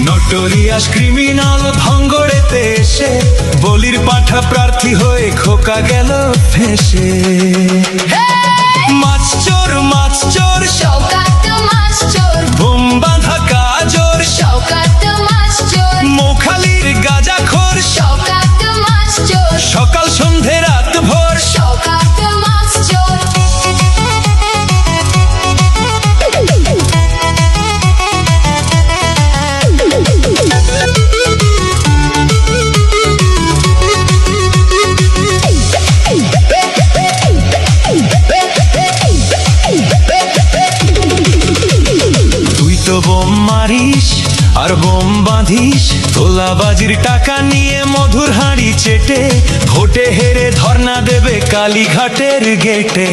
Notorious criminal ভাঙ্গড়েতে এসে বলির পাঠা প্রার্থী হয়ে খোকা গেল ফেসে। মাছ চোর শওকাত মাছ চোর, বোম বাঁধা কাজর শওকাত মাছ চোর, মৌখালির গাঁজাখোর শওকাত মাছ চোর, সকাল সন্ধে রাত ভোর শওকাত মাছ চোর। তুই তো বোম মারিস আর বোম বাঁধিস, তোলাবাজির টাকা নিয়ে মধুর হাঁড়ি চেটে ভোটে হেরে ধর্ণা দেবে কালীঘাটের গেটে।